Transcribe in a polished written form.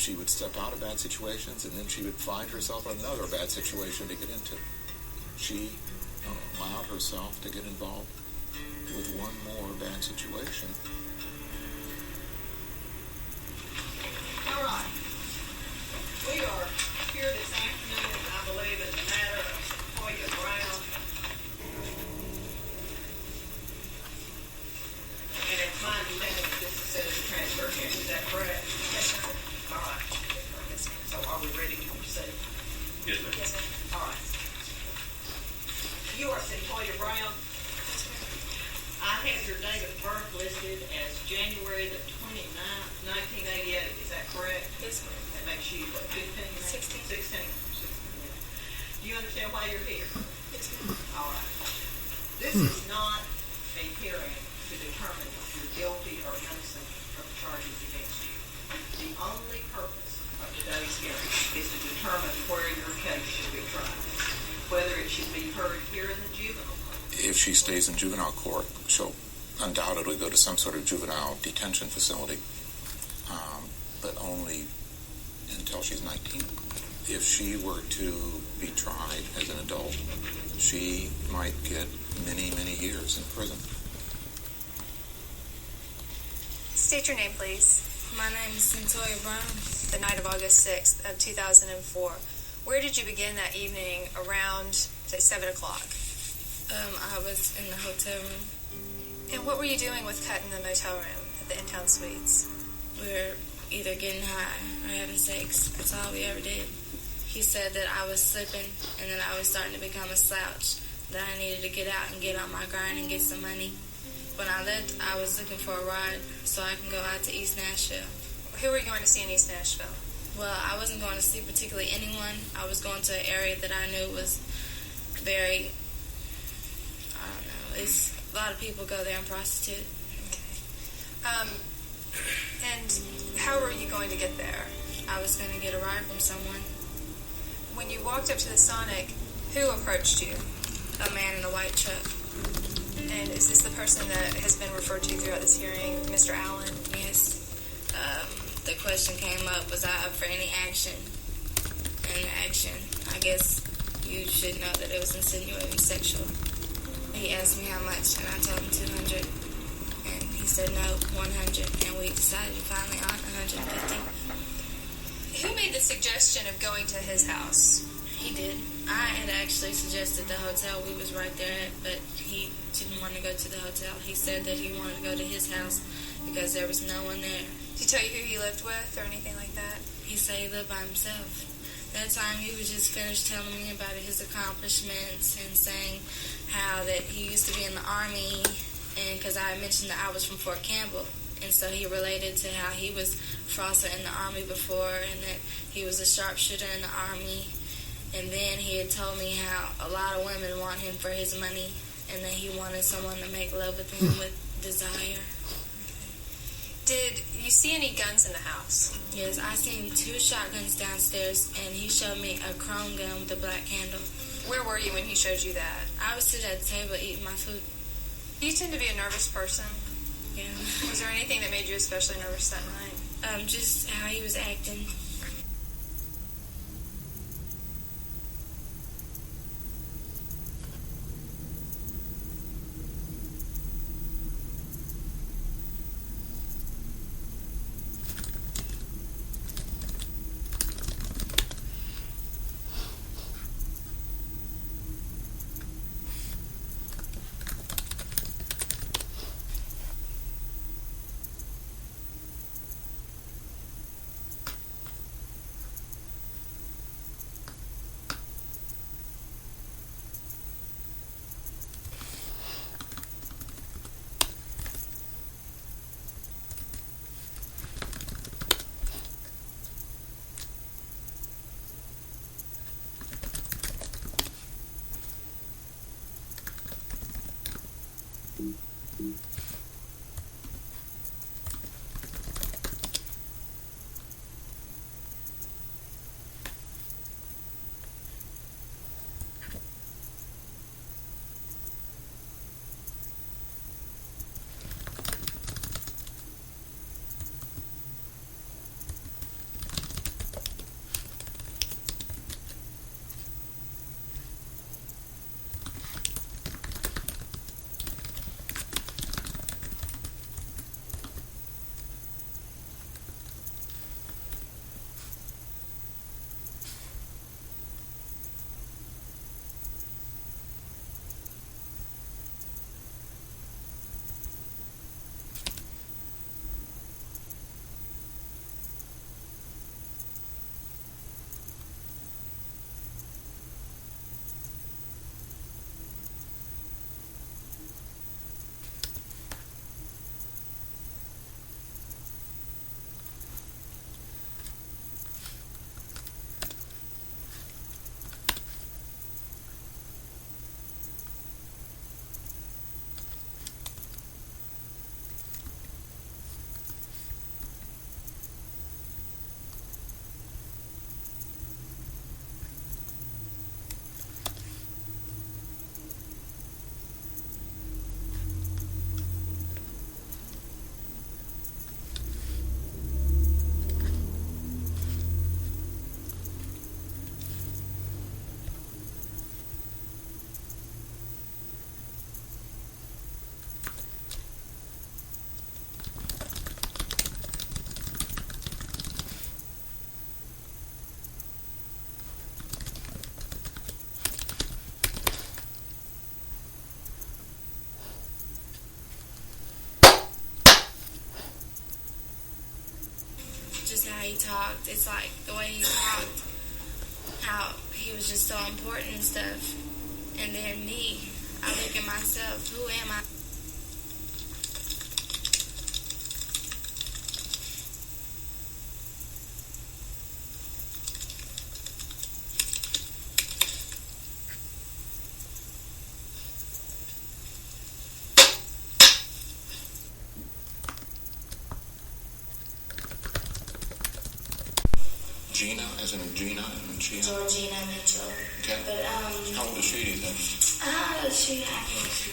She would step out of bad situations, and then she would find herself in another bad situation to get into. She allowed herself to get involved with one more bad situation. All right. We are here this afternoon, I believe, in the matter of Sequoia Brown. And it's my understanding that this is set as a transfer hearing. Is that correct? Yes, sir. All right. So are we ready to proceed? Yes, ma'am. Yes, sir. All right. You are Sequoia Brown. Yes, sir. I have your date of birth listed as January the 29th, 1988. Is that correct? Yes, ma'am. That makes you, what, 15? 16. 16. Do you understand why you're here? Yes, ma'am. All right. This is not a hearing to determine if you're guilty or innocent of the charges against you. The only purpose of today's hearing is to determine where your case should be tried, whether it should be heard here in the juvenile court. If she stays in juvenile court, she'll undoubtedly go to some sort of juvenile detention facility, but only until she's 19. If she were to be tried as an adult, she might get many, many years in prison. State your name, please. My name is Centoya Brown. The night of August 6th of 2004. Where did you begin that evening around, say, 7 o'clock? I was in the hotel room. And what were you doing with Cut in the motel room at the In-Town Suites? We were either getting high or having sex. That's all we ever did. He said that I was slipping and that I was starting to become a slouch, that I needed to get out and get on my grind and get some money. When I left, I was looking for a ride so I can go out to East Nashville. Who were you going to see in East Nashville? Well, I wasn't going to see particularly anyone. I was going to an area that I knew was very, I don't know, it's a lot of people go there and prostitute. Okay. And how were you going to get there? I was going to get a ride from someone. When you walked up to the Sonic, who approached you? A man in a white truck. And is this the person that has been referred to throughout this hearing, Mr. Allen? Yes. The question came up, was I up for any action? And the action, I guess you should know that it was insinuating sexual. He asked me how much, and I told him 200. And he said no, 100. And we decided finally on 150. Who made the suggestion of going to his house? He did. I had actually suggested the hotel we was right there at, but he didn't want to go to the hotel. He said that he wanted to go to his house because there was no one there. Did he tell you who he lived with or anything like that? He said he lived by himself. That time he was just finished telling me about his accomplishments and saying how that he used to be in the Army, and because I had mentioned that I was from Fort Campbell. And so he related to how he was Frosser in the Army before and that he was a sharpshooter in the Army. And then he had told me how a lot of women want him for his money and that he wanted someone to make love with him with desire. Did you see any guns in the house? Yes, I seen 2 shotguns downstairs, and he showed me a chrome gun with a black handle. Where were you when he showed you that? I was sitting at the table eating my food. Do you tend to be a nervous person? Yeah. Was there anything that made you especially nervous that night? Just how he was acting. talked, it's like the way he talked, how he was just so important and stuff. And then me, I look at myself, who am I? Gina, as in Gina and Gina? Georgina Mitchell. Okay. But, How old is she, do you think? she, I think